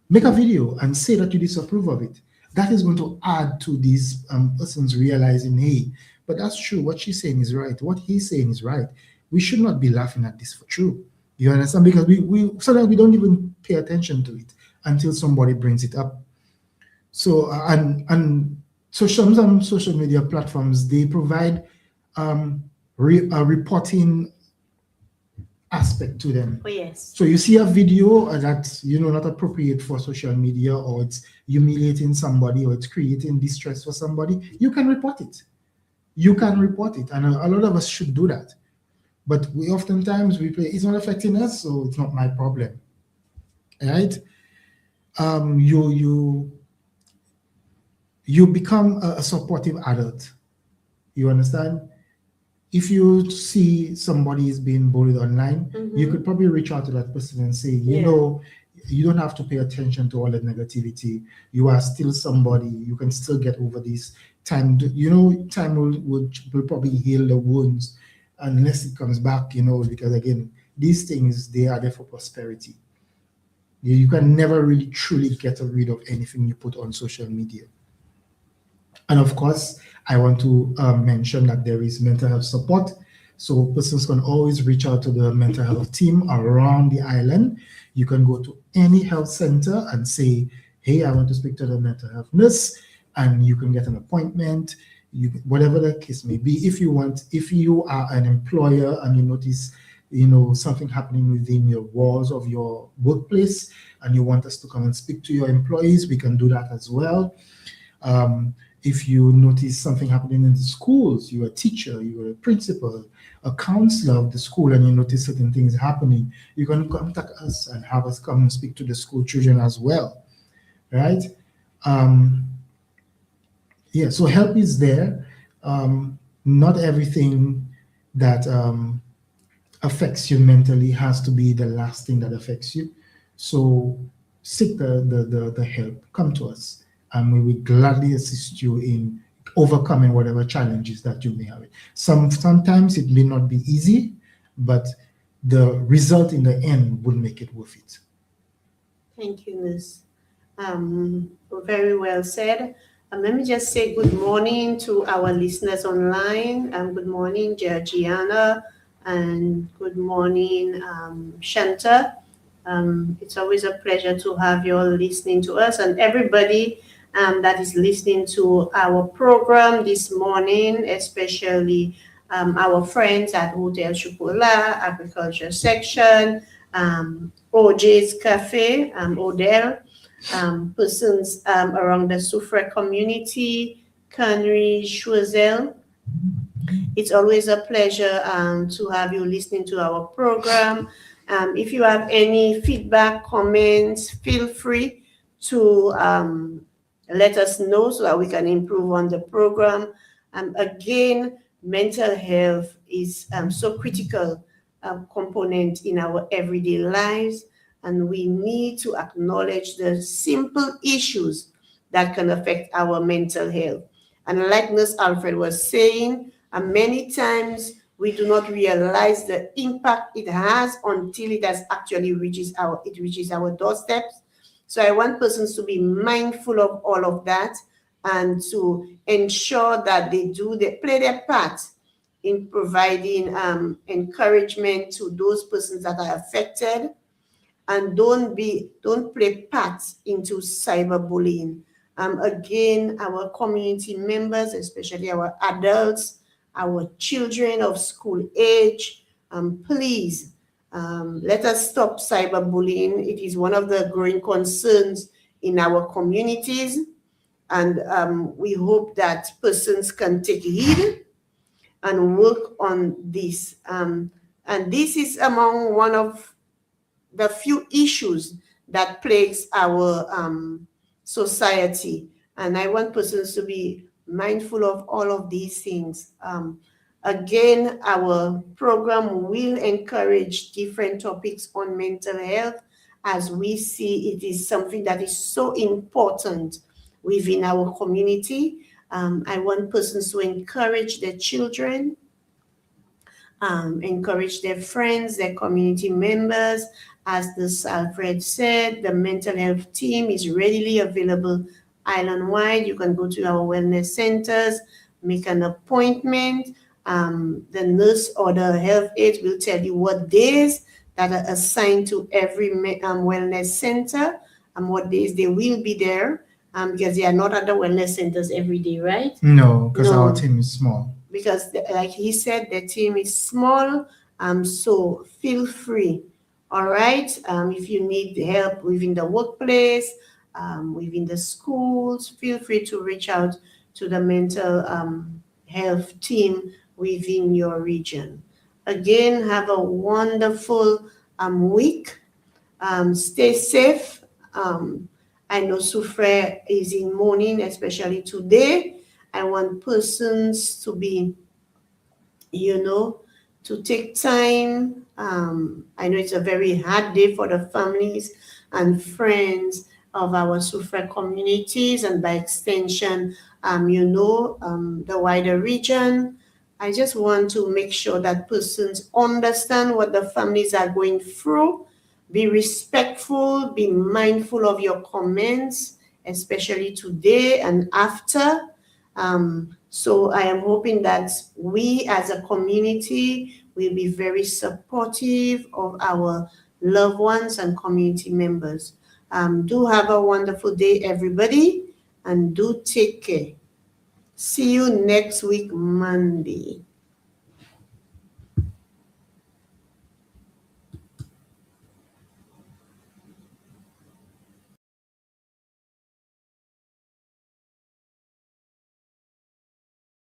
make a video and say that you disapprove of it. That is going to add to these persons realizing, hey, but that's true. What she's saying is right. What he's saying is right. We should not be laughing at this for true. You understand? Because we sometimes we don't even pay attention to it until somebody brings it up. So and so some social media platforms, they provide a reporting aspect to them. Oh, yes. So you see a video that's not appropriate for social media, or it's humiliating somebody, or it's creating distress for somebody, you can report it. And a lot of us should do that. But we oftentimes play, it's not affecting us, so it's not my problem. Right? You become a supportive adult. You understand? If you see somebody is being bullied online, you could probably reach out to that person and say, you don't have to pay attention to all the negativity. You are still somebody. You can still get over this. Time will probably heal the wounds unless it comes back, because again, these things, they are there for prosperity. You can never really truly get rid of anything you put on social media. And of course, I want to mention that there is mental health support. So persons can always reach out to the mental health team around the island. You can go to any health center and say, hey, I want to speak to the mental health nurse, and you can get an appointment, whatever the case may be. If you are an employer and you notice something happening within your walls of your workplace and you want us to come and speak to your employees, we can do that as well. If you notice something happening in the schools, you're a teacher, you're a principal, a counselor of the school, and you notice certain things happening, you can contact us and have us come and speak to the school children as well, right? So help is there. Not everything that affects you mentally has to be the last thing that affects you. So seek the help. Come to us, and we will gladly assist you in overcoming whatever challenges that you may have. Sometimes it may not be easy, but the result in the end would make it worth it. Thank you, Miss. Very well said. Let me just say good morning to our listeners online. Good morning, Georgiana, and good morning, Shanta. It's always a pleasure to have you all listening to us, and everybody that is listening to our program this morning, especially our friends at Hotel Chupola, Agriculture Section, OJ's Cafe, Odell, persons around the Soufre community, Canary, Choiseul. It's always a pleasure to have you listening to our program. If you have any feedback, comments, feel free to let us know so that we can improve on the program. Again, mental health is so critical component in our everyday lives, and we need to acknowledge the simple issues that can affect our mental health. And like Nurse Alfred was saying, many times we do not realize the impact it has until it has actually reaches our doorsteps. So I want persons to be mindful of all of that and to ensure that they play their part in providing encouragement to those persons that are affected, and don't play parts into cyberbullying. Again, our community members, especially our adults, our children of school age, please let us stop cyberbullying. It is one of the growing concerns in our communities, and we hope that persons can take heed and work on this. And this is among one of the few issues that plagues our society. And I want persons to be mindful of all of these things. Again, our program will encourage different topics on mental health, as we see it is something that is so important within our community. I want persons to encourage their children, encourage their friends, their community members. As this Alfred said, the mental health team is readily available island-wide. You can go to our wellness centers, make an appointment. The nurse or the health aides will tell you what days that are assigned to every wellness center and what days they will be there, because they are not at the wellness centers every day, right? No, because No. our team is small. Because like he said, the team is small, so feel free. All right, if you need help within the workplace, within the schools, feel free to reach out to the mental health team within your region. Again, have a wonderful week. Stay safe. I know Soufre is in mourning, especially today. I want persons to be, to take time. I know it's a very hard day for the families and friends of our Soufre communities, and by extension, the wider region. I just want to make sure that persons understand what the families are going through. Be respectful, be mindful of your comments, especially today and after. So I am hoping that we as a community will be very supportive of our loved ones and community members. Do have a wonderful day, everybody, and do take care. See you next week, Monday.